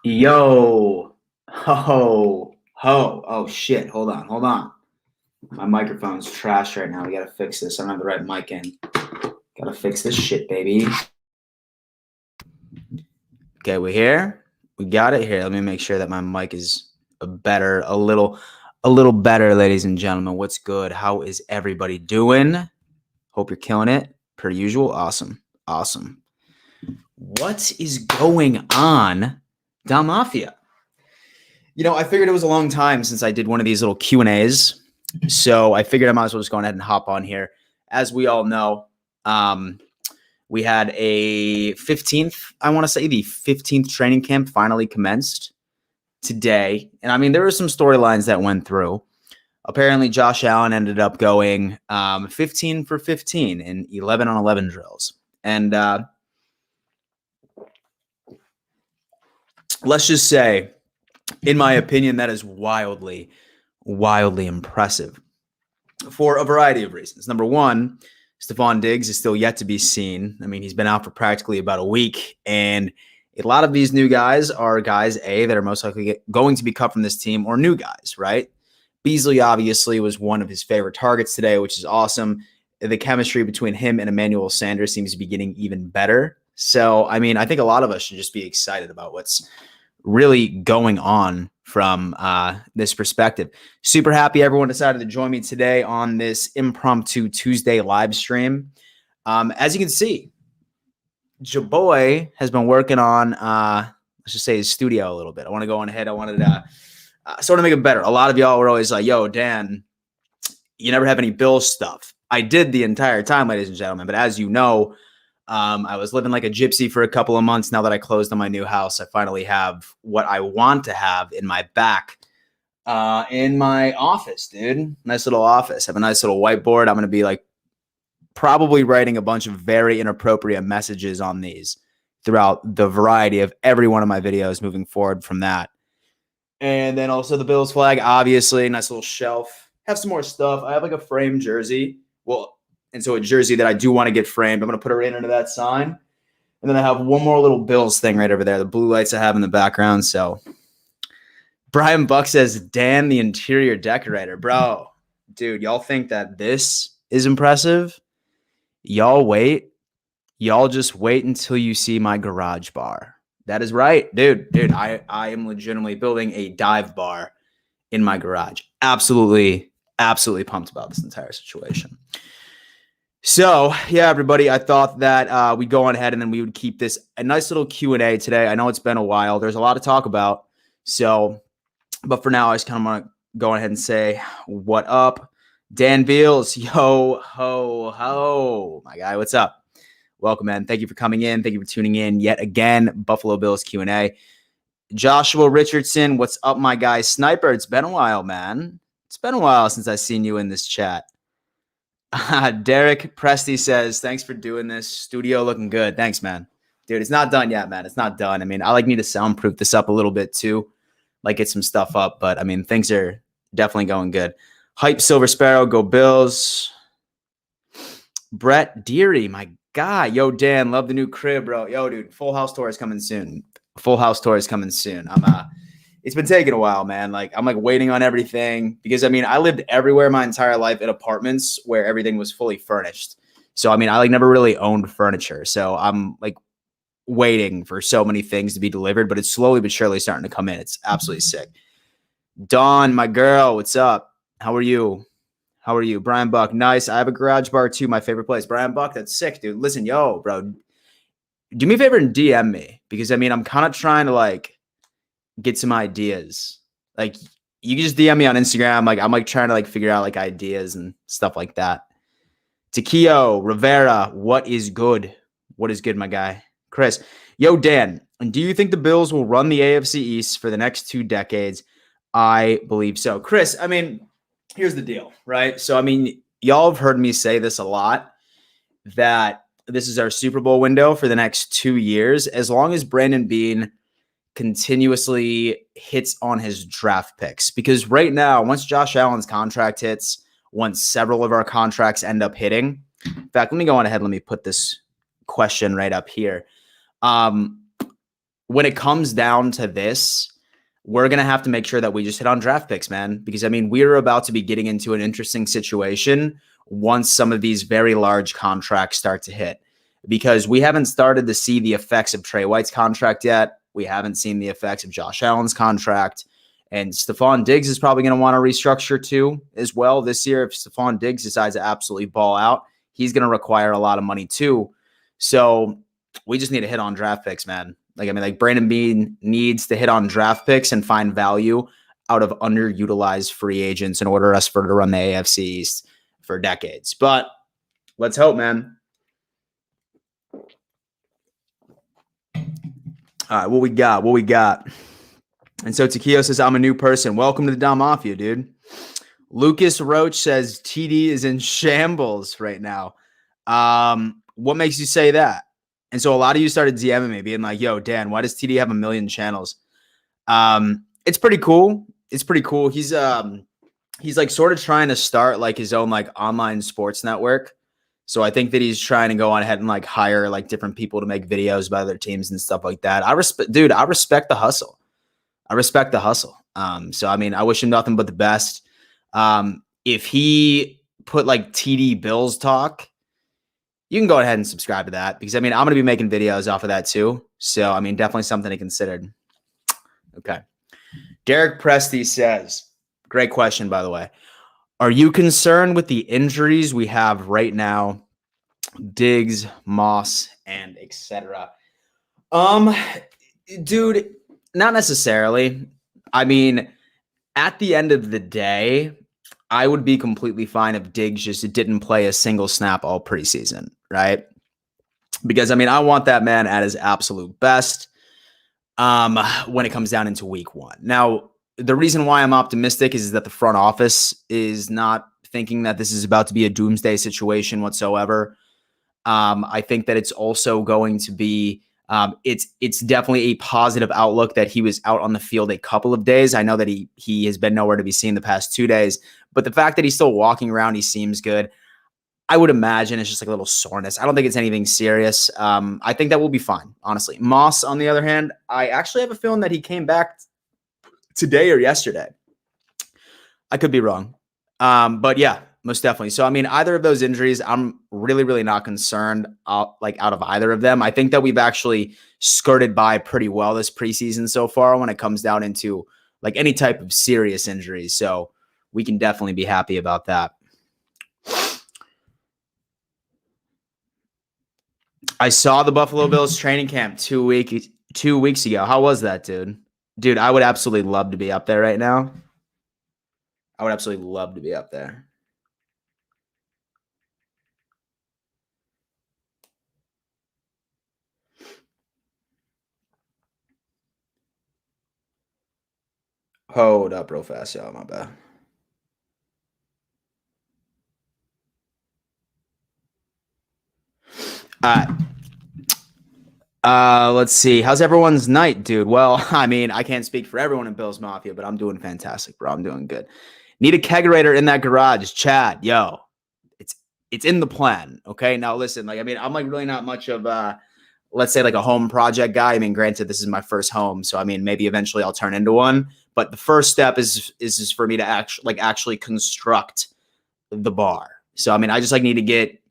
Yo, ho, ho. Oh shit, hold on. My microphone's trash right now. We gotta fix this. I don't have the right mic in. Gotta fix this shit, baby. Okay, we're here. We got it here. Let me make sure that my mic is a little better, ladies and gentlemen. What's good? How is everybody doing? Hope you're killing it, per usual. Awesome. What is going on, Dom Mafia? I figured it was a long time since I did one of these little Q&As. So I figured I might as well just go ahead and hop on here. As we all know, we had a 15th, I want to say the 15th training camp finally commenced today. And I mean, there were some storylines that went through. Apparently, Josh Allen ended up going 15 for 15 in 11 on 11 drills. And let's just say, in my opinion, that is wildly impressive for a variety of reasons. Number one, Stephon Diggs is still yet to be seen. I mean, he's been out for practically about a week, and a lot of these new guys are guys, that are most likely going to be cut from this team, or new guys, right? Beasley obviously was one of his favorite targets today, which is awesome. The chemistry between him and Emmanuel Sanders seems to be getting even better. So, I mean, I think a lot of us should just be excited about what's really going on from this perspective. Super happy everyone decided to join me today on this impromptu Tuesday live stream. As you can see, Jaboy has been working on, let's just say, his studio a little bit. I want to go on ahead. I wanted to sort of make it better. A lot of y'all were always like, yo, Dan, you never have any Bills stuff. I did the entire time, ladies and gentlemen. But as you know, I was living like a gypsy for a couple of months. Now that I closed on my new house, I finally have what I want to have in my back in my office, dude. Nice little office. I have a nice little whiteboard. I'm going to be like probably writing a bunch of very inappropriate messages on these throughout the variety of every one of my videos moving forward from that. And then also the Bills flag, obviously, nice little shelf. Have some more stuff. I have like a framed jersey. And so a jersey that I do want to get framed. I'm going to put it right under that sign. And then I have one more little Bills thing right over there, the blue lights I have in the background. So Brian Buck says, Dan, the interior decorator. Bro, dude, y'all think that this is impressive? Y'all wait. Y'all just wait until you see my garage bar. That is right, dude. I am legitimately building a dive bar in my garage. Absolutely pumped about this entire situation. So, yeah, everybody, I thought that we'd go on ahead and then we would keep this a nice little Q&A today. I know it's been a while. There's a lot to talk about. So, but for now, I just kind of want to go ahead and say, what up? Dan Beals, yo, ho, ho. My guy, what's up? Welcome, man. Thank you for coming in. Thank you for tuning in yet again. Buffalo Bills Q&A. Joshua Richardson, what's up, my guy? Sniper, it's been a while, man. It's been a while since I've seen you in this chat. Derek Presti says, thanks for doing this. Studio looking good. Thanks, man. Dude, it's not done yet, man. It's not done. I mean, I need to soundproof this up a little bit too. Get some stuff up, but I mean, things are definitely going good. Hype Silver Sparrow, go Bills. Brett Deary, my guy. Yo, Dan, love the new crib, bro. Yo, dude, Full House tour is coming soon. It's been taking a while, man. I'm waiting on everything because I mean, I lived everywhere my entire life in apartments where everything was fully furnished. So, I mean, I never really owned furniture. So I'm waiting for so many things to be delivered, but it's slowly but surely starting to come in. It's absolutely sick. Dawn, my girl, what's up? How are you? Brian Buck, nice. I have a garage bar too, my favorite place. Brian Buck, that's sick, dude. Listen, yo, bro, do me a favor and DM me because I mean, I'm kind of trying to get some ideas. You can just DM me on Instagram. I'm trying to figure out ideas and stuff like that. Taquio Rivera, what is good? What is good, my guy? Chris, yo, Dan, do you think the Bills will run the AFC East for the next 2 decades? I believe so. Chris, I mean, here's the deal, right? So, I mean, y'all have heard me say this a lot, that this is our Super Bowl window for the next 2 years. As long as Brandon Beane continuously hits on his draft picks, because right now, once Josh Allen's contract hits, once several of our contracts end up hitting, in fact, let me go on ahead. Let me put this question right up here. when it comes down to this, we're going to have to make sure that we just hit on draft picks, man, because I mean, we're about to be getting into an interesting situation once some of these very large contracts start to hit, because we haven't started to see the effects of Trey White's contract yet. We haven't seen the effects of Josh Allen's contract, and Stephon Diggs is probably going to want to restructure too as well this year. If Stephon Diggs decides to absolutely ball out, he's going to require a lot of money too. So we just need to hit on draft picks, man. Like Brandon Beane needs to hit on draft picks and find value out of underutilized free agents in order for us to run the AFC East for decades. But let's hope, man. All right, what we got? And so Takio says, I'm a new person. Welcome to the Dom Mafia, dude. Lucas Roach says TD is in shambles right now. What makes you say that? And so a lot of you started DMing me being like, yo, Dan, why does TD have 1 million channels? It's pretty cool. It's pretty cool. He's like sort of trying to start like his own like online sports network. So I think that he's trying to go on ahead and like hire like different people to make videos about other teams and stuff like that. I respect the hustle. So, I mean, I wish him nothing but the best. If he put like TD Bills talk, you can go ahead and subscribe to that, because I mean, I'm going to be making videos off of that too. So, I mean, definitely something to consider. Okay. Derek Presti says, great question, by the way. Are you concerned with the injuries we have right now? Diggs, Moss, and etc. Dude, not necessarily. I mean, at the end of the day, I would be completely fine if Diggs just didn't play a single snap all preseason, right? Because, I mean, I want that man at his absolute best when it comes down into week 1. Now, the reason why I'm optimistic is that the front office is not thinking that this is about to be a doomsday situation whatsoever. I think that it's also going to be it's definitely a positive outlook that he was out on the field a couple of days. I know that he has been nowhere to be seen the past 2 days, but the fact that he's still walking around, he seems good. I would imagine it's just like a little soreness. I don't think it's anything serious. I think that will be fine, honestly. Moss, on the other hand, I actually have a feeling that he came back today or yesterday. I could be wrong. But yeah, most definitely. So, I mean, either of those injuries, I'm really, really not concerned out of either of them. I think that we've actually skirted by pretty well this preseason so far when it comes down into like any type of serious injuries. So we can definitely be happy about that. I saw the Buffalo Bills training camp 2 weeks ago. How was that, dude? Dude, I would absolutely love to be up there right now. I would absolutely love to be up there. Hold up real fast, y'all. My bad. All right. Let's see. How's everyone's night, dude? Well, I mean, I can't speak for everyone in Bills Mafia, but I'm doing fantastic, bro. I'm doing good. Need a kegerator in that garage. Chad, yo. It's in the plan. Okay. Now listen, like, I mean, I'm like really not much of let's say like a home project guy. I mean, granted, this is my first home, so I mean, maybe eventually I'll turn into one. But the first step is for me to actually construct the bar. So I mean, I just like need to get,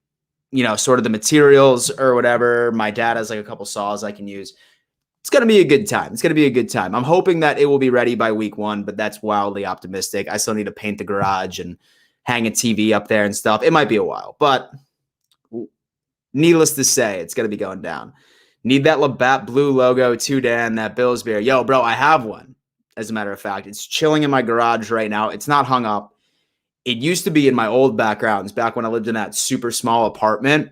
sort of the materials or whatever. My dad has like a couple saws I can use. It's going to be a good time. It's going to be a good time. I'm hoping that it will be ready by week 1, but that's wildly optimistic. I still need to paint the garage and hang a TV up there and stuff. It might be a while, but needless to say, it's going to be going down. Need that Labatt Blue logo too, Dan, that Bills beer. Yo, bro, I have one. As a matter of fact, it's chilling in my garage right now. It's not hung up. It used to be in my old backgrounds back when I lived in that super small apartment.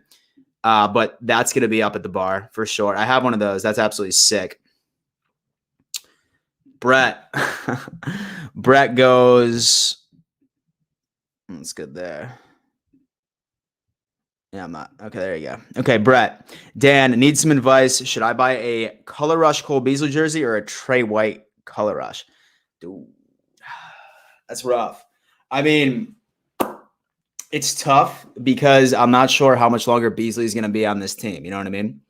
But that's going to be up at the bar for sure. I have one of those. That's absolutely sick. Brett goes, that's good there. Yeah, I'm not. Okay, there you go. Okay, Brett. Dan, need some advice. Should I buy a Color Rush Cole Beasley jersey or a Trey White Color Rush? Dude, that's rough. I mean, it's tough because I'm not sure how much longer Beasley is going to be on this team. You know what I mean?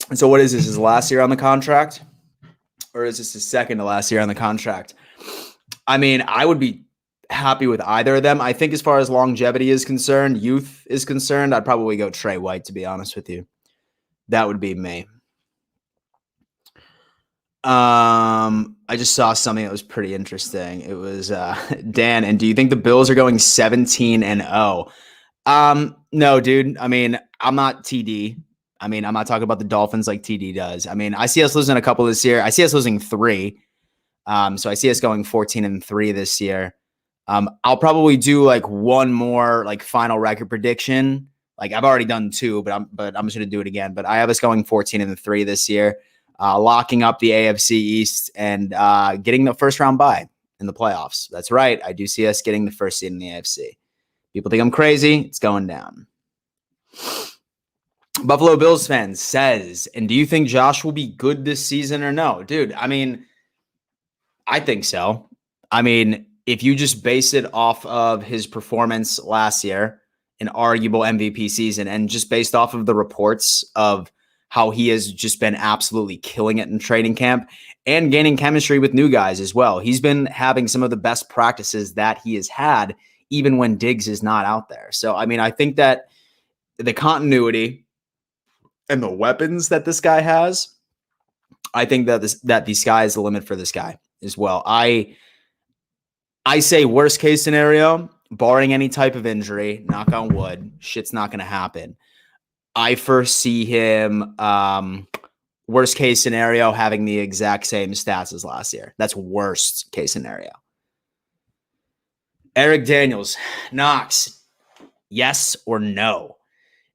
And so what is this? His last year on the contract? Or is this his second to last year on the contract? I mean, I would be happy with either of them. I think as far as longevity is concerned, youth is concerned, I'd probably go Trey White, to be honest with you. That would be me. I just saw something that was pretty interesting. It was Dan, and do you think the Bills are going 17-0? No, dude. I mean, I'm not TD. I mean, I'm not talking about the Dolphins like TD does. I mean, I see us losing a couple this year. I see us losing 3. So I see us going 14-3 this year. I'll probably do like one more like final record prediction. Like I've already done 2, but I'm just gonna do it again. But I have us going 14-3 this year, locking up the AFC East and getting the first round bye in the playoffs. That's right. I do see us getting the first seed in the AFC. People think I'm crazy. It's going down. Buffalo Bills fan says, and do you think Josh will be good this season or no? Dude, I mean, I think so. I mean, if you just base it off of his performance last year, an arguable MVP season, and just based off of the reports of how he has just been absolutely killing it in training camp and gaining chemistry with new guys as well. He's been having some of the best practices that he has had, even when Diggs is not out there. So, I mean, I think that the continuity and the weapons that this guy has, I think that the sky is the limit for this guy as well. I say worst case scenario, barring any type of injury, knock on wood, shit's not going to happen. I first see him, worst case scenario, having the exact same stats as last year. That's worst case scenario. Eric Daniels, Knox, yes or no?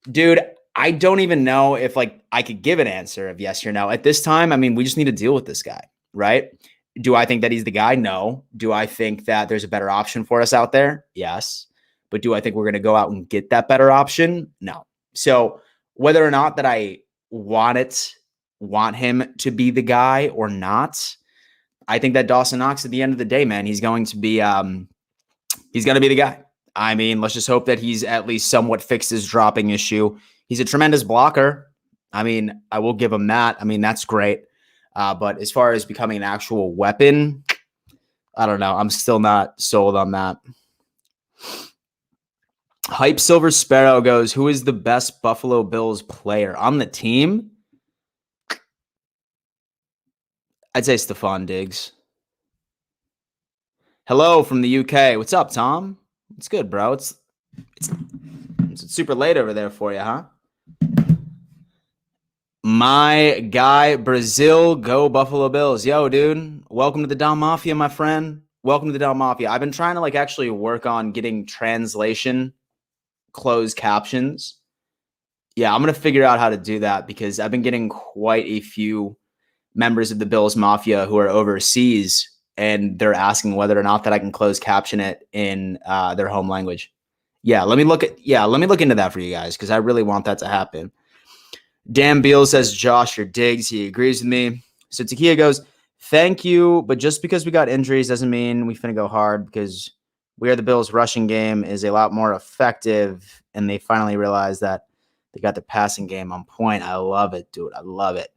Dude, I don't even know if like I could give an answer of yes or no. At this time, I mean, we just need to deal with this guy, right? Do I think that he's the guy? No. Do I think that there's a better option for us out there? Yes. But do I think we're going to go out and get that better option? No. So whether or not that I want him to be the guy or not, I think that Dawson Knox at the end of the day, man, he's going to be the guy. I mean, let's just hope that he's at least somewhat fixed his dropping issue. He's a tremendous blocker. I mean, I will give him that. I mean, that's great. But as far as becoming an actual weapon, I don't know. I'm still not sold on that. Hype Silver Sparrow goes, who is the best Buffalo Bills player on the team? I'd say Stephon Diggs. Hello from the UK. What's up, Tom? It's good, bro. It's super late over there for you, huh? My guy, Brazil, go Buffalo Bills. Yo, dude, welcome to the Dom Mafia, my friend. Welcome to the Dom Mafia. I've been trying to like actually work on getting translation, closed captions. Yeah, I'm going to figure out how to do that because I've been getting quite a few members of the Bills Mafia who are overseas and they're asking whether or not that I can close caption it in their home language. Yeah, let me look into that for you guys because I really want that to happen. Dan Beal says, Josh, your Diggs. He agrees with me. So Takia goes, thank you, but just because we got injuries doesn't mean we finna go hard because we are the Bills' rushing game is a lot more effective, and they finally realized that they got the passing game on point. I love it, dude. I love it.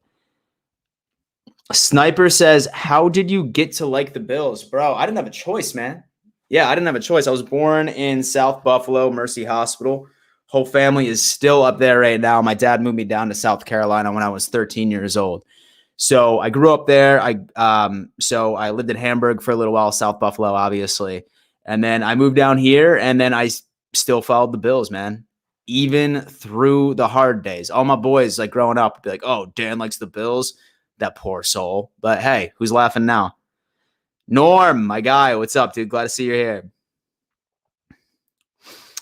Sniper says, how did you get to like the Bills? Bro, I didn't have a choice, man. Yeah, I didn't have a choice. I was born in South Buffalo, Mercy Hospital. Whole family is still up there right now. My dad moved me down to South Carolina when I was 13 years old. So I grew up there. So I lived in Hamburg for a little while, South Buffalo, obviously. And then I moved down here, and then I still followed the Bills, man. Even through the hard days. All my boys, like growing up, would be like, oh, Dan likes the Bills. That poor soul. But hey, who's laughing now? Norm, my guy. What's up, dude? Glad to see you're here.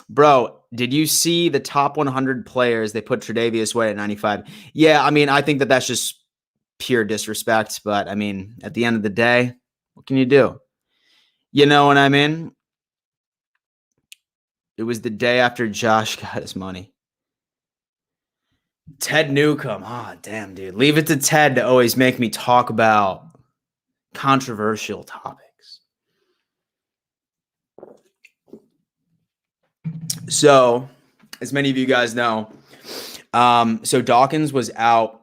Bro, did you see the top 100 players? They put Tre'Davious White at 95. Yeah, I mean, I think that that's just pure disrespect. But, I mean, at the end of the day, what can you do? You know what I mean? It was the day after Josh got his money. Ted Newcomb. Oh, damn, dude. Leave it to Ted to always make me talk about controversial topics. So, as many of you guys know, so Dawkins was out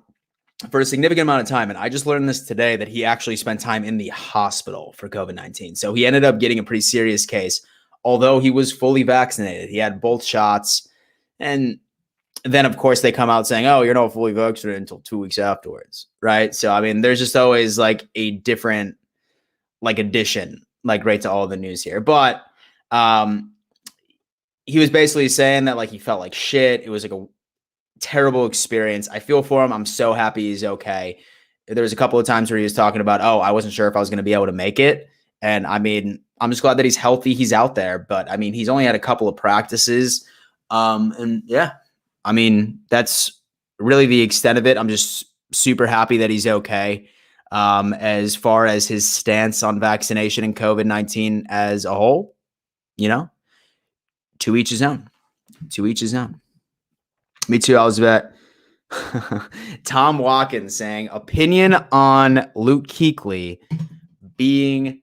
for a significant amount of time. And I just learned this today that he actually spent time in the hospital for COVID-19. So he ended up getting a pretty serious case, although he was fully vaccinated. He had both shots. And then, of course, they come out saying, oh, you're not fully vaccinated until 2 weeks afterwards. Right. So, I mean, there's just always like a different addition, like right to all the news here. But he was basically saying that like he felt like shit. It was like a terrible experience. I feel for him. I'm so happy he's okay. There was a couple of times where he was talking about, oh, I wasn't sure if I was going to be able to make it. And I mean, I'm just glad that he's healthy. He's out there, but I mean, he's only had a couple of practices. And yeah, I mean, that's really the extent of it. I'm just super happy that he's okay. As far as his stance on vaccination and COVID-19 as a whole, to each his own. To each his own. Me too. I was about Tom Watkins saying opinion on Luke Kuechly being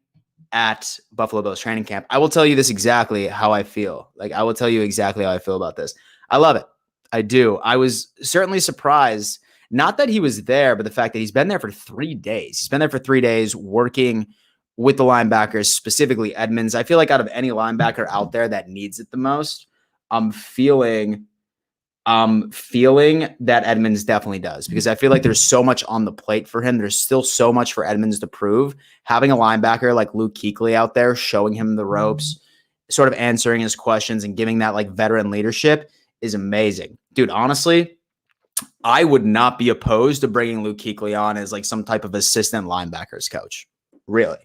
at Buffalo Bills training camp. I will tell you this exactly how I feel. I will tell you exactly how I feel about this. I love it. I do. I was certainly surprised, not that he was there, but the fact that he's been there for 3 days. He's been there for 3 days working with the linebackers, specifically Edmonds. I feel like out of any linebacker out there that needs it the most, I'm feeling that Edmonds definitely does, because I feel like there's so much on the plate for him. There's still so much for Edmonds to prove. Having a linebacker like Luke Kuechly out there, showing him the ropes, sort of answering his questions and giving that like veteran leadership is amazing. Dude, honestly, I would not be opposed to bringing Luke Kuechly on as like some type of assistant linebackers coach. Really.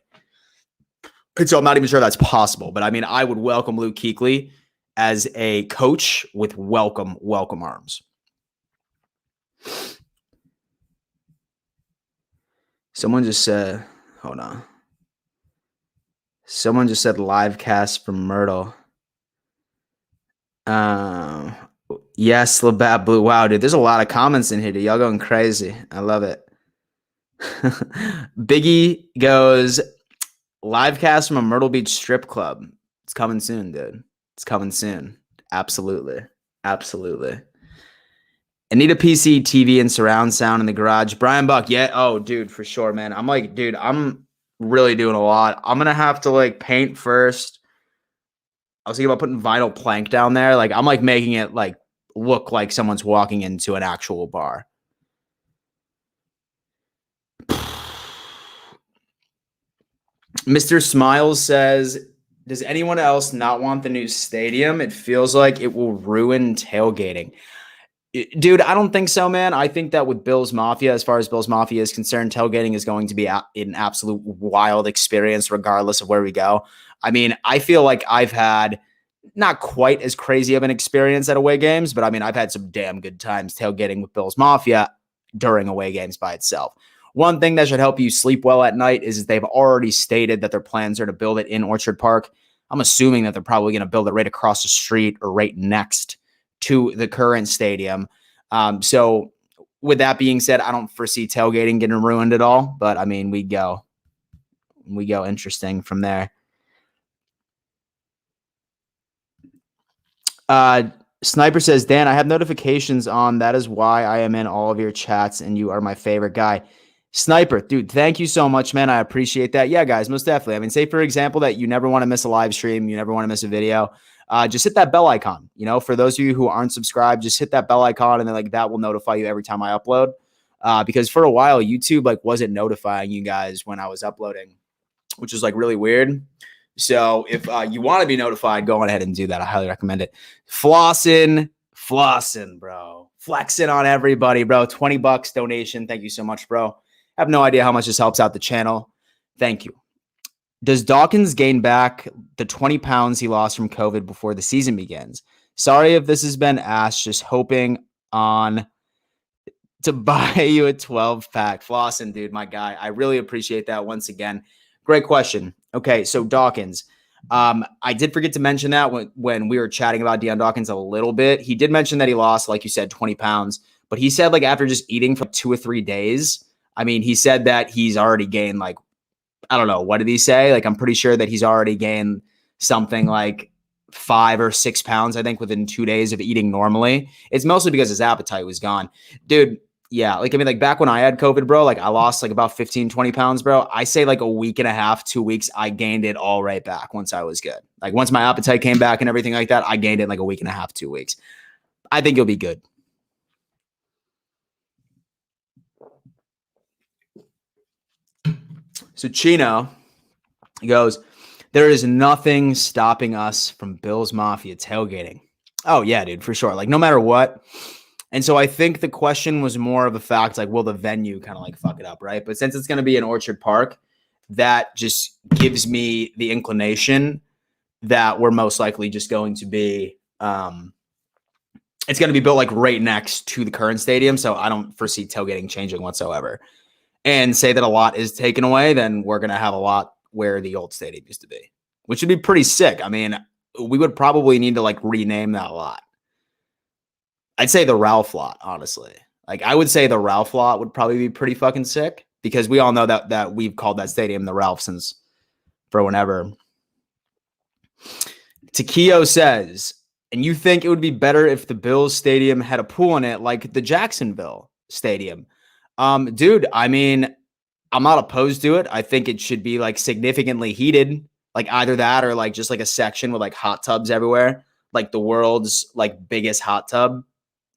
And so I'm not even sure that's possible, but I mean, I would welcome Luke Kuechly as a coach with welcome arms. Someone just said, hold on. Someone just said live cast from Myrtle. Yes, Labatt Blue. Wow, dude, there's a lot of comments in here, dude. Y'all going crazy. I love it. Biggie goes, live cast from a Myrtle Beach strip club. It's coming soon, dude. It's coming soon. Absolutely. Absolutely. I need a PC, TV, and surround sound in the garage. Brian Buck. Yeah. Oh, dude, for sure, man. I'm like, dude, I'm really doing a lot. I'm going to have to like paint first. I was thinking about putting vinyl plank down there. Like I'm like making it like look like someone's walking into an actual bar. Mr. Smiles says, does anyone else not want the new stadium? It feels like it will ruin tailgating. Dude, I don't think so, man. I think that with Bills Mafia, as far as Bills Mafia is concerned, tailgating is going to be an absolute wild experience regardless of where we go. I mean, I feel like I've had not quite as crazy of an experience at away games, but I mean, I've had some damn good times tailgating with Bills Mafia during away games by itself. One thing that should help you sleep well at night is they've already stated that their plans are to build it in Orchard Park. I'm assuming that they're probably going to build it right across the street or right next to the current stadium. So with that being said, I don't foresee tailgating getting ruined at all, but I mean, we go interesting from there. Sniper says, Dan, I have notifications on. That is why I am in all of your chats and you are my favorite guy. Sniper, dude, thank you so much, man. I appreciate that. Yeah, guys, most definitely. I mean, say for example that you never want to miss a live stream, you never want to miss a video. Just hit that bell icon. For those of you who aren't subscribed, just hit that bell icon, and then like that will notify you every time I upload. Because for a while, YouTube like wasn't notifying you guys when I was uploading, which is like really weird. So if you want to be notified, go on ahead and do that. I highly recommend it. Flossing, bro. Flexing on everybody, bro. $20 donation. Thank you so much, bro. I have no idea how much this helps out the channel. Thank you. Does Dawkins gain back the 20 pounds he lost from COVID before the season begins? Sorry if this has been asked, just hoping on to buy you a 12-pack. Flossin, dude, my guy. I really appreciate that once again. Great question. Okay, so Dawkins. I did forget to mention that when we were chatting about Deion Dawkins a little bit. He did mention that he lost, like you said, 20 pounds. But he said like after just eating for 2 or 3 days, I mean, he said that he's already gained like, I don't know, what did he say? Like, I'm pretty sure that he's already gained something like 5 or 6 pounds, I think, within 2 days of eating normally. It's mostly because his appetite was gone. Dude, Yeah, like, I mean, like, back when I had COVID, bro, like, I lost, like, about 15, 20 pounds, bro. I say, like, a week and a half, 2 weeks, I gained it all right back once I was good. Like, once my appetite came back and everything like that, I gained it in, like, a week and a half, 2 weeks. I think you'll be good. So Chino, he goes, there is nothing stopping us from Bills Mafia tailgating. Oh, yeah, dude, for sure. Like, no matter what. And so I think the question was more of a fact, like, will the venue kind of like fuck it up, right? But since it's going to be in Orchard Park, that just gives me the inclination that we're most likely just going to be, it's going to be built like right next to the current stadium. So I don't foresee tailgating changing whatsoever. And say that a lot is taken away, then we're going to have a lot where the old stadium used to be, which would be pretty sick. I mean, we would probably need to like rename that lot. I'd say the Ralph lot, honestly. Like, I would say the Ralph lot would probably be pretty fucking sick because we all know that we've called that stadium the Ralph since for whenever. Takio says, and you think it would be better if the Bills stadium had a pool in it like the Jacksonville stadium? Dude, I mean, I'm not opposed to it. I think it should be like significantly heated, like either that or like just like a section with like hot tubs everywhere, like the world's like biggest hot tub.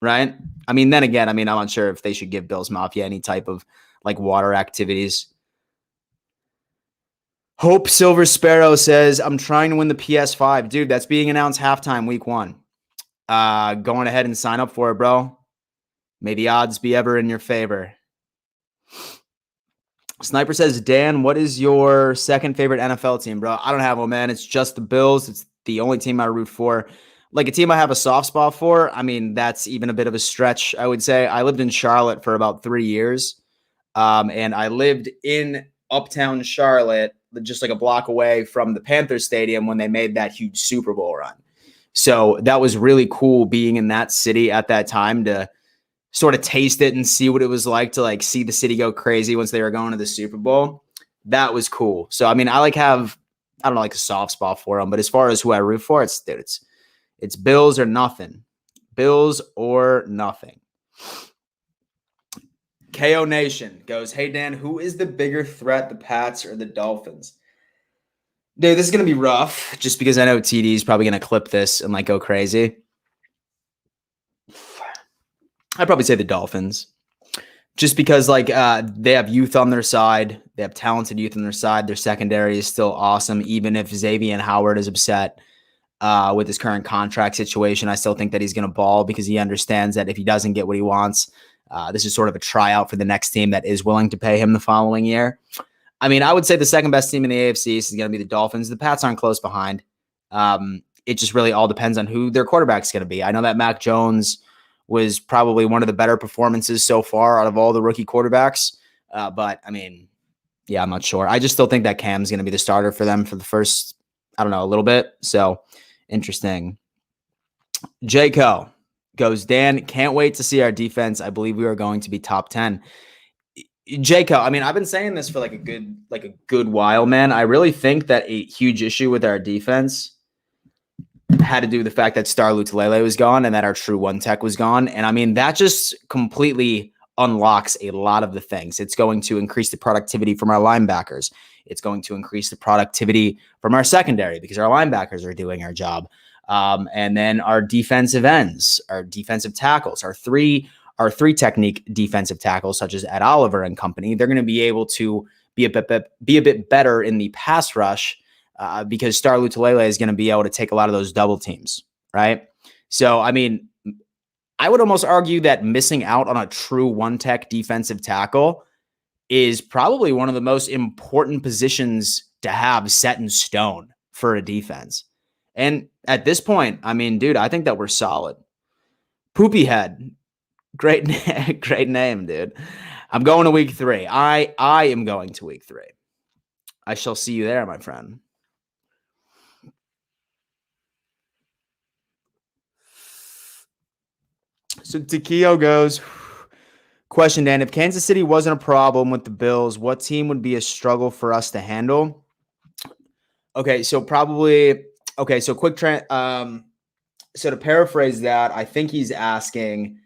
Right. I mean, then again, I mean, I'm not sure if they should give Bills Mafia any type of like water activities. Hope Silver Sparrow says, I'm trying to win the PS5. Dude, that's being announced halftime week 1. Going ahead and sign up for it, bro. May the odds be ever in your favor. Sniper says, Dan, what is your second favorite NFL team, bro? I don't have one, man. It's just the Bills. It's the only team I root for. Like a team I have a soft spot for, I mean, that's even a bit of a stretch, I would say. I lived in Charlotte for about 3 years, and I lived in uptown Charlotte, just like a block away from the Panthers Stadium when they made that huge Super Bowl run. So that was really cool being in that city at that time to sort of taste it and see what it was like to like see the city go crazy once they were going to the Super Bowl. That was cool. So, I mean, I don't know, like a soft spot for them, but as far as who I root for, it's Bills or nothing. Bills or nothing. KO Nation goes, hey, Dan, who is the bigger threat, the Pats or the Dolphins? Dude, this is going to be rough just because I know TD is probably going to clip this and like go crazy. I'd probably say the Dolphins just because like they have youth on their side. They have talented youth on their side. Their secondary is still awesome. Even if Xavier Howard is upset with his current contract situation, I still think that he's going to ball because he understands that if he doesn't get what he wants, this is sort of a tryout for the next team that is willing to pay him the following year. I mean, I would say the second best team in the AFC is going to be the Dolphins. The Pats aren't close behind. It just really all depends on who their quarterback is going to be. I know that Mac Jones was probably one of the better performances so far out of all the rookie quarterbacks. But, I mean, yeah, I'm not sure. I just still think that Cam's going to be the starter for them for the first, I don't know, a little bit. So, interesting. Jayco goes, Dan, can't wait to see our defense. I believe we are going to be top 10. Jayco, I mean, I've been saying this for like a good while, man. I really think that a huge issue with our defense had to do with the fact that Star Lutulele was gone and that our true one tech was gone. And I mean, that just completely unlocks a lot of the things. It's going to increase the productivity from our linebackers. It's going to increase the productivity from our secondary because our linebackers are doing our job. And then our defensive ends, our defensive tackles, our three technique defensive tackles, such as Ed Oliver and company, they're going to be able to be a bit better in the pass rush because Star Lutulele is going to be able to take a lot of those double teams, right? So, I mean, I would almost argue that missing out on a true one-tech defensive tackle is probably one of the most important positions to have set in stone for a defense. And at this point, I mean, dude, I think that we're solid. Poopy Head. Great name, dude. I'm going to week 3. I am going to week 3. I shall see you there, my friend. So Takio goes, question, Dan, if Kansas City wasn't a problem with the Bills, what team would be a struggle for us to handle? Okay, so quick so to paraphrase that, I think he's asking,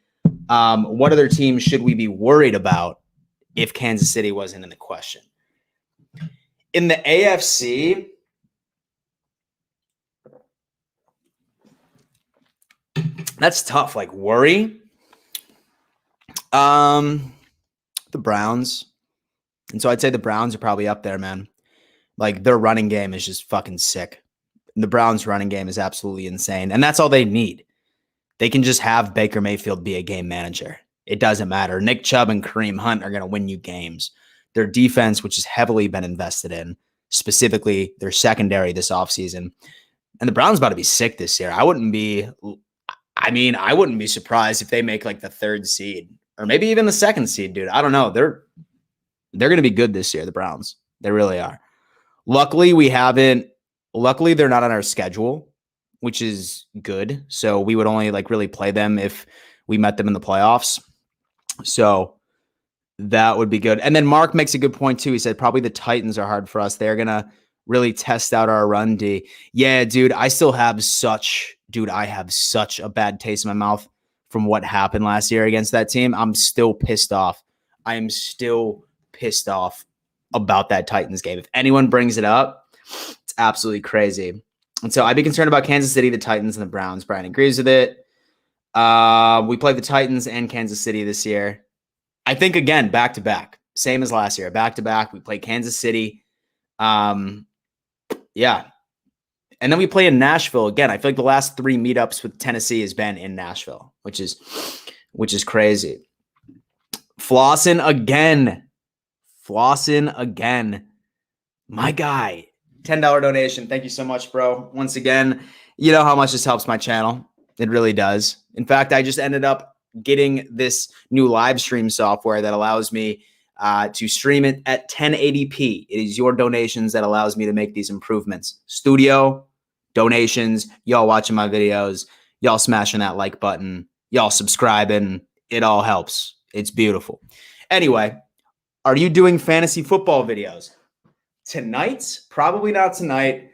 What other teams should we be worried about if Kansas City wasn't in the question? In the AFC, that's tough. Like, worry. The Browns. And so I'd say the Browns are probably up there, man. Like, their running game is just fucking sick. And the Browns' running game is absolutely insane. And that's all they need. They can just have Baker Mayfield be a game manager. It doesn't matter. Nick Chubb and Kareem Hunt are going to win you games. Their defense, which has heavily been invested in, specifically their secondary this offseason. And the Browns about to be sick this year. I wouldn't be surprised if they make like the 3rd seed or maybe even the 2nd seed, dude. I don't know. They're going to be good this year, the Browns. They really are. Luckily, they're not on our schedule, which is good. So we would only like really play them if we met them in the playoffs. So that would be good. And then Mark makes a good point too. He said probably the Titans are hard for us. They're going to really test out our run D. Yeah, dude, I have such a bad taste in my mouth from what happened last year against that team. I'm still pissed off. I am still pissed off about that Titans game. If anyone brings it up, it's absolutely crazy. And so I'd be concerned about Kansas City, the Titans, and the Browns. Brian agrees with it. We play the Titans and Kansas City this year. I think, again, back-to-back. Same as last year. Back-to-back. We play Kansas City. Yeah. And then we play in Nashville again. I feel like the last 3 meetups with Tennessee has been in Nashville, which is crazy. Flossing again. My guy. $10 donation. Thank you so much, bro. Once again, you know how much this helps my channel. It really does. In fact, I just ended up getting this new live stream software that allows me to stream it at 1080p. It is your donations that allows me to make these improvements. Studio, donations, y'all watching my videos, y'all smashing that like button, y'all subscribing. It all helps. It's beautiful. Anyway, are you doing fantasy football videos? Tonight? Probably not tonight.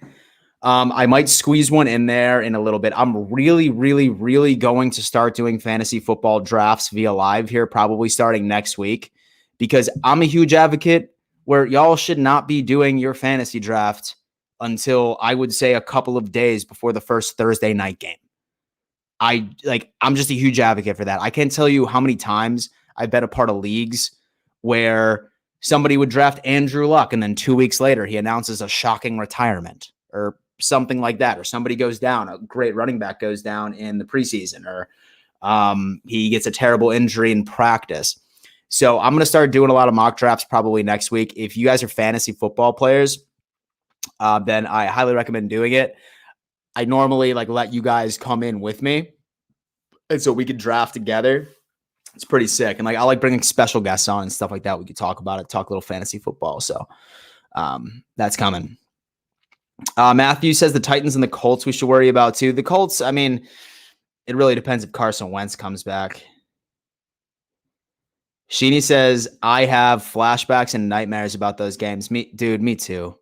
I might squeeze one in there in a little bit. I'm really, really, really going to start doing fantasy football drafts via live here, probably starting next week, because I'm a huge advocate where y'all should not be doing your fantasy draft until I would say a couple of days before the first Thursday night game. I'm just a huge advocate for that. I can't tell you how many times I've been a part of leagues where somebody would draft Andrew Luck and then 2 weeks later he announces a shocking retirement or something like that, or somebody goes down, a great running back goes down in the preseason, or he gets a terrible injury in practice. So I'm going to start doing a lot of mock drafts probably next week. If you guys are fantasy football players, then I highly recommend doing it. I normally let you guys come in with me, and so we could draft together. It's pretty sick. And I like bringing special guests on and stuff like that. We could talk about it, talk a little fantasy football. So that's coming. Matthew says the Titans and the Colts we should worry about too. The Colts, I mean, it really depends if Carson Wentz comes back. Sheeny says, I have flashbacks and nightmares about those games. Me too.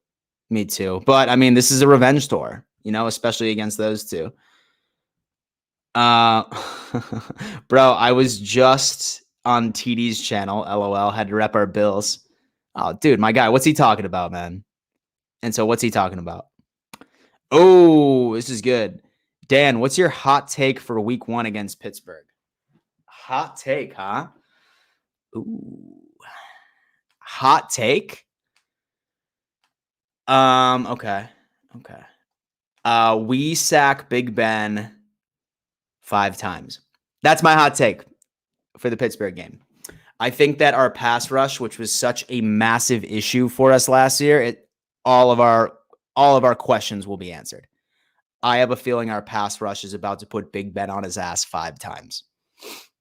Me too. But I mean, this is a revenge tour, especially against those two. Bro, I was just on TD's channel. LOL. Had to rep our Bills. Oh, dude, my guy. What's he talking about, man? And so what's he talking about? Oh, this is good. Dan, what's your hot take for week 1 against Pittsburgh? Hot take, huh? Ooh. Hot take? Okay. We sack Big Ben 5 times. That's my hot take for the Pittsburgh game. I think that our pass rush, which was such a massive issue for us last year, all of our questions will be answered. I have a feeling our pass rush is about to put Big Ben on his ass 5 times.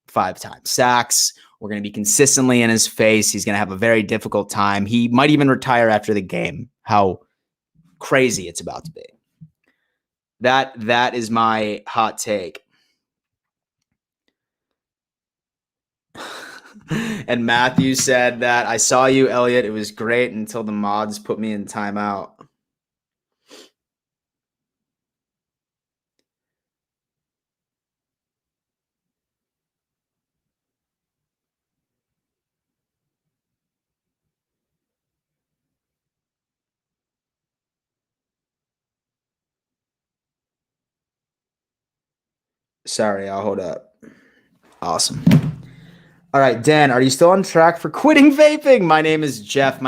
5 times. Sacks. We're going to be consistently in his face. He's going to have a very difficult time. He might even retire after the game. How crazy it's about to be. That is my hot take. And Matthew said that I saw you, Elliot. It was great until the mods put me in timeout. Sorry, I'll hold up. Awesome. All right, Dan, are you still on track for quitting vaping? My name is Jeff.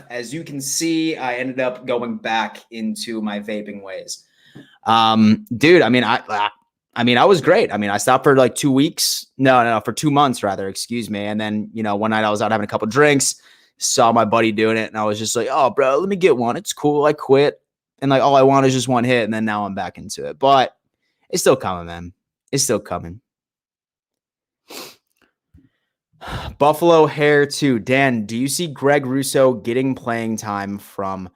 As you can see, I ended up going back into my vaping ways. Dude, I was great. I mean, I stopped for like 2 weeks. No, for 2 months rather, excuse me. And then, one night I was out having a couple drinks, saw my buddy doing it, and I was just like, oh, bro, let me get one. It's cool. I quit. And like, all I want is just one hit. And then now I'm back into it. But it's still coming, man. It's still coming. Buffalo Hair 2. Dan, do you see Greg Russo getting playing time from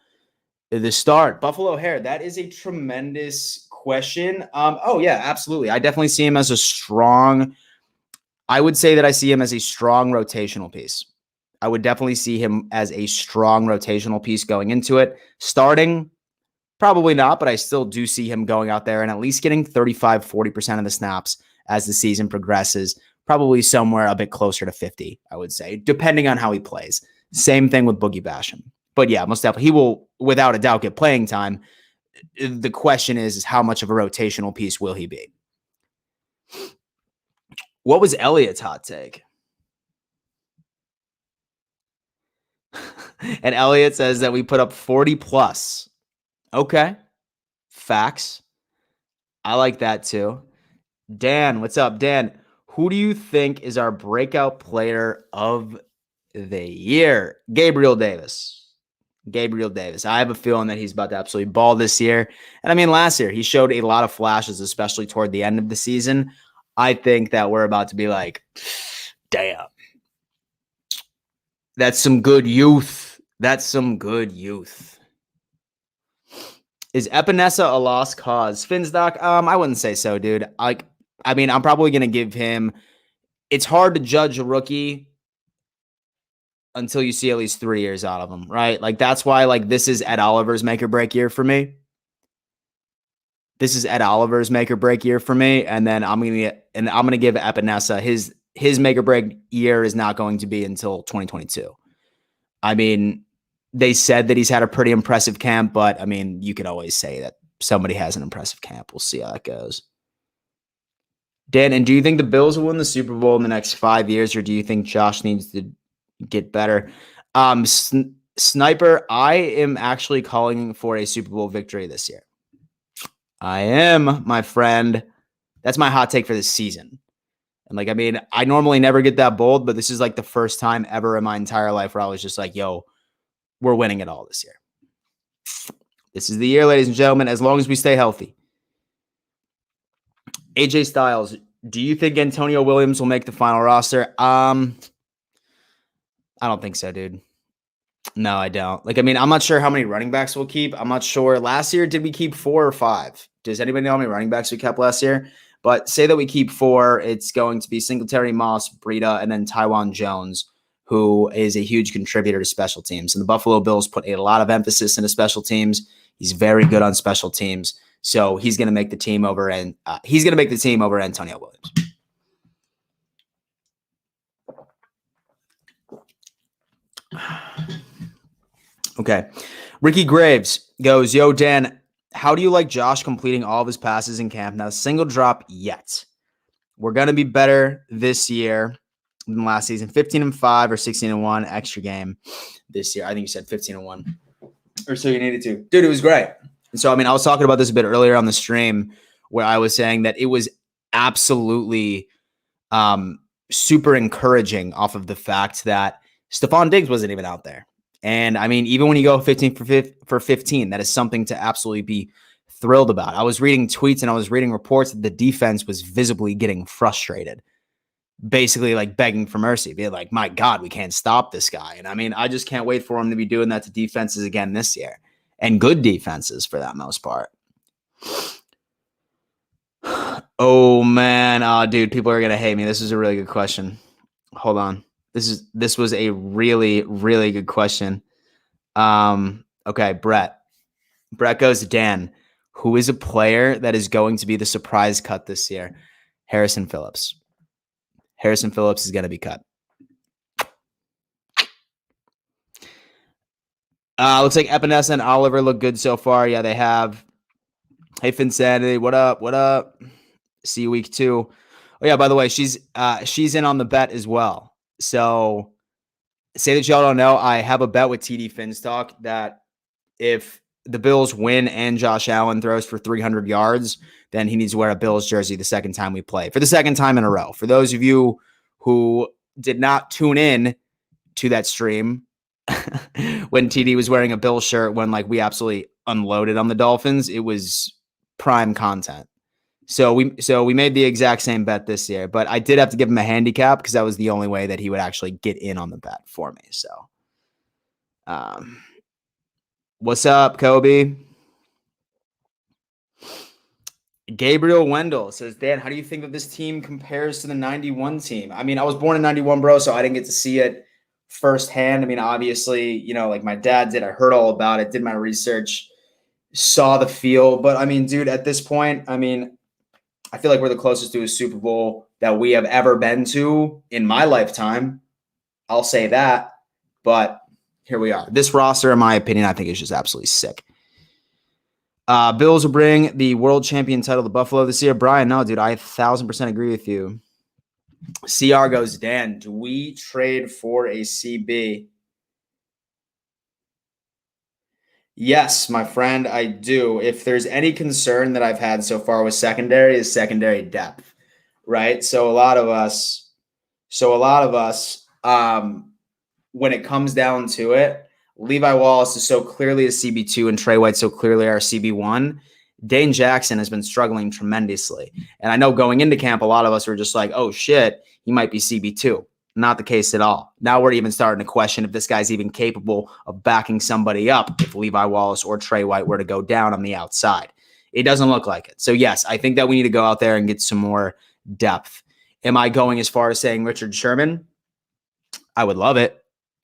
the start? Buffalo Hair, that is a tremendous question. Oh, yeah, absolutely. I definitely see him as I would say that I see him as a strong rotational piece. I would definitely see him as a strong rotational piece going into it. Starting, probably not, but I still do see him going out there and at least getting 35-40% of the snaps as the season progresses. Probably somewhere a bit closer to 50, I would say, depending on how he plays. Same thing with Boogie Basham. But yeah, most definitely, he will, without a doubt, get playing time. The question is how much of a rotational piece will he be? What was Elliot's hot take? And Elliot says that we put up 40 plus. Okay. Facts. I like that too. Dan, what's up? Dan, who do you think is our breakout player of the year? Gabriel Davis. I have a feeling that he's about to absolutely ball this year. And I mean, last year, he showed a lot of flashes, especially toward the end of the season. I think that we're about to be like, damn. That's some good youth. Is Epinesa a lost cause? Finsdoc? I wouldn't say so, dude. I'm probably going to give him... It's hard to judge a rookie until you see at least 3 years out of him, right? Like, that's why, like, this is Ed Oliver's make or break year for me. And then I'm gonna give Epinesa his make or break year is not going to be until 2022. I mean, they said that he's had a pretty impressive camp, but I mean, you could always say that somebody has an impressive camp. We'll see how that goes. Dan, and do you think the Bills will win the Super Bowl in the next 5 years, or do you think Josh needs to get better? Sniper, I am actually calling for a Super Bowl victory this year. I am, my friend. That's my hot take for this season. And like, I mean, I normally never get that bold, but this is like the first time ever in my entire life where I was just like, yo, we're winning it all this year. This is the year, ladies and gentlemen, as long as we stay healthy. AJ Styles, do you think Antonio Williams will make the final roster? I don't think so, dude. No, I don't. Like, I mean, I'm not sure how many running backs we'll keep. I'm not sure. Last year, did we keep 4 or 5? Does anybody know how many running backs we kept last year? But say that we keep 4, it's going to be Singletary, Moss, Breida, and then Tywan Jones, who is a huge contributor to special teams. And the Buffalo Bills put a lot of emphasis into special teams. He's very good on special teams. So he's going to make the team over Antonio Williams. Okay. Ricky Graves goes, yo, Dan, how do you like Josh completing all of his passes in camp? Not a single drop yet. We're going to be better this year than last season. 15-5 or 16-1 extra game this year. I think you said 15-1 or so you needed to. Dude, it was great. And so, I mean, I was talking about this a bit earlier on the stream where I was saying that it was absolutely super encouraging off of the fact that Stephon Diggs wasn't even out there. And I mean, even when you go 15 for 15, that is something to absolutely be thrilled about. I was reading tweets and I was reading reports that the defense was visibly getting frustrated, basically like begging for mercy, being like, my God, we can't stop this guy. And I mean, I just can't wait for him to be doing that to defenses again this year, and good defenses for that most part. Oh man, dude, people are gonna hate me. This is a really good question. Hold on. This was a really, really good question. Okay, Brett. Brett goes, Dan, who is a player that is going to be the surprise cut this year? Harrison Phillips. Harrison Phillips is going to be cut. Looks like Epinesa and Oliver look good so far. Yeah, they have. Hey, Finsanity, what up? What up? See you week 2. Oh yeah, by the way, she's in on the bet as well. So say that y'all don't know, I have a bet with TD Finstock that if the Bills win and Josh Allen throws for 300 yards, then he needs to wear a Bills jersey the second time we play, for the second time in a row. For those of you who did not tune in to that stream when TD was wearing a Bills shirt when like we absolutely unloaded on the Dolphins, it was prime content. So we made the exact same bet this year, but I did have to give him a handicap because that was the only way that he would actually get in on the bet for me. So, what's up, Kobe? Gabriel Wendell says, Dan, how do you think that this team compares to the 91 team? I mean, I was born in 91, bro, so I didn't get to see it firsthand. I mean, obviously, you know, like my dad did. I heard all about it, did my research, saw the field. But, I mean, dude, at this point, I mean, I feel like we're the closest to a Super Bowl that we have ever been to in my lifetime. I'll say that. But here we are. This roster, in my opinion, I think is just absolutely sick. Bills will bring the world champion title to Buffalo this year. Brian, no, dude, I 1,000% agree with you. CR goes, Dan, do we trade for a CB? Yes, my friend, I do. If there's any concern that I've had so far with secondary is secondary depth, right? So a lot of us, when it comes down to it, Levi Wallace is so clearly a CB2 and Trey White so clearly our CB1. Dane Jackson has been struggling tremendously. And I know going into camp, a lot of us were just like, oh shit, he might be CB2. Not the case at all. Now we're even starting to question if this guy's even capable of backing somebody up if Levi Wallace or Trey White were to go down on the outside. It doesn't look like it. So yes, I think that we need to go out there and get some more depth. Am I going as far as saying Richard Sherman? I would love it,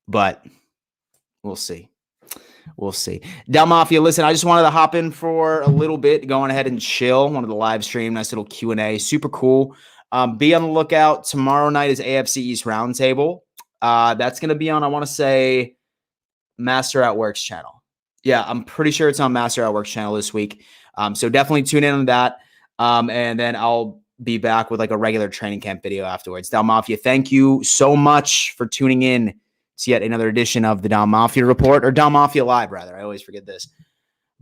but we'll see. We'll see. Del Mafia, listen, I just wanted to hop in for a little bit, going ahead and chill. Wanted to live stream, nice little Q&A. Super cool. Be on the lookout. Tomorrow night is AFC East Roundtable. That's going to be on, I want to say, Master at Work's channel. Yeah, I'm pretty sure it's on Master at Work's channel this week. So definitely tune in on that. And then I'll be back with like a regular training camp video afterwards. Del Mafia, thank you so much for tuning in to yet another edition of the Dom Mafia Report, or Dom Mafia Live, rather. I always forget this.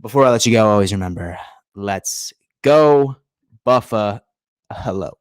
Before I let you go, always remember, let's go Buffa. Hello.